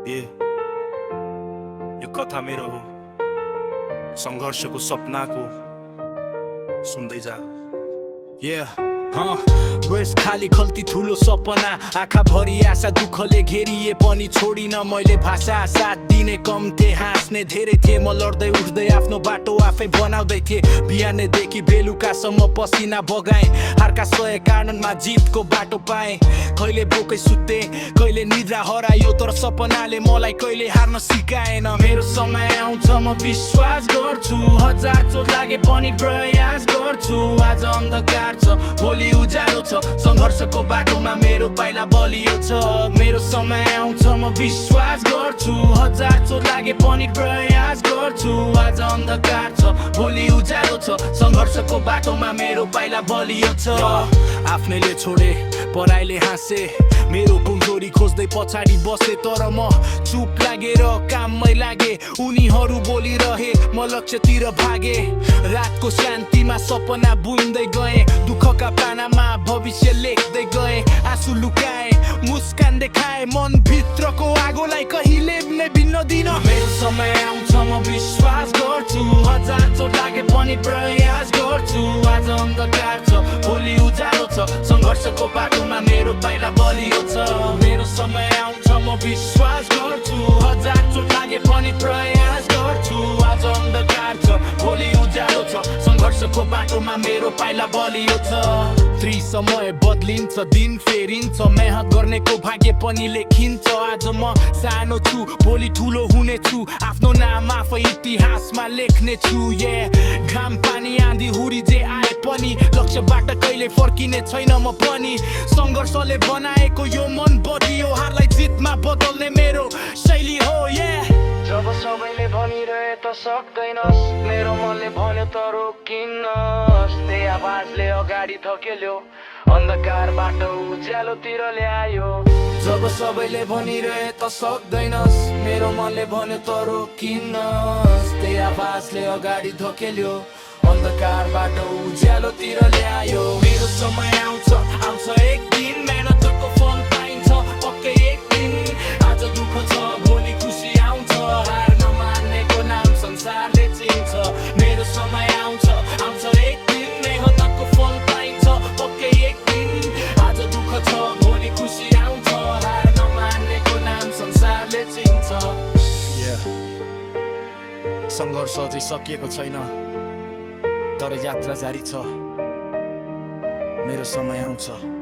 ए यो कथा मेरो हो संघर्षको सपनाको सुन्दै जा वेस खाली खल्ती ठुलो सपना आँखा भरि आशा दुःखले घेरिए पनि छोडिन मैले भाषा साथ दिने कम थिए हाँस्ने धेरै थिए म लड्दै उठ्दै आफ्नो बाटो आफै बनाउँदै थिएँ बिहानैदेखि बेलुकासम्म पसिना बगाएँ हारका सय कारणमा जितको बाटो पाएँ कहिले बोकै सुत्ते कहिले निद्रा हरायो तर सपनाले मलाई कहिले हार्न सिकाएन मेरो समय आउँछ म विश्वास गर्छु हजार चोट लागे पनि प्रयास गर्छु आज अन्धकार छ भोलि उज्यालो छ संघर्षको बाटोमा मेरो पाइला बलियो छ मेरो समय आउँछ म विश्वास गर्छु हजार चोट लागे पनि प्रयास गर्छु आज अन्धकार छ भोलि उज्यालो छ संघर्षको बाटोमा मेरो पाइला बलियो छ आफ्नैले छोडे पराइले हाँसे मेरो कमजोरी खोज्दै पछाडि बसे तर म चुप लागेर काममै लागे उनीहरू बोलिरहे म लक्ष्यतिर भागे रातको शान्तिमा सपना बुन्दै गए दुःखका पानामा भविष्य लेख्दै गए आँसु लुकाए मुस्कान देखाए मन भित्रको आगोलाई कहिले नै भिन्न दिन मेरो समय आउँछ म विश्वास गर्छु हजार चोट लागे पनि प्रयास गर्छु आज अन्धकार छ भोलि उज्यालो छ संघर्षको बाटोमा मेरो पाइला बलियो छ मेरो समय आउँछ म विश्वास गर्छु हजार चोट लागे पनि प्रयास गर्छु आज अन्धकार छ भोलि उज्यालो छ संघर्षको बाटोमा मेरो पाइला बलियो छ समय बदलिन्छ दिन फेरिन्छ मेहनत गर्नेको भाग्य पनि लेखिन्छ आज म सानो छु भोलि ठुलो हुनेछु आफ्नो नाम आफै इतिहासमा लेख्ने छु घाम पानी आँधी हुरी जे आए पनि लक्ष्यबाट कहिले फर्किने छैन म पनि संघर्षले बनाएको यो मन बढियो हारलाई जितमा बदल्ने मेरो शैली हो जब सबैले भनिरहे त सक्दैनस् मेरो मनले भन्यो त रोकिनस् त्यही आवाजले अगाडि धकेल्यो अन्धकारबाट उज्यालोतिर ल्यायो जब सबैले भनिरहे त सक्दैनस् मेरो मनले भन्यो त रोकिनस् त्यही आवाजले अगाडि धकेल्यो अन्धकारबाट उज्यालोतिर ल्यायो मेरो समय आउँछ एक दिन मेहनतको फल पाइन्छ पक्कै एक दिन आज दुःख छ भोलि खुसी आउँछ हार नमान्नेको नाम संसारले चिन्छ मेरो समय आउँछ एक दिन मेहनतको फल पाइन्छ पक्कै एक दिन आज दुःख छ भोलि खुसी आउँछ हार नमान्नेको नाम संसारले चिन्छ संघर्ष अझै सकिएको छैन तर यात्रा जारी छ मेरो समय आउँछ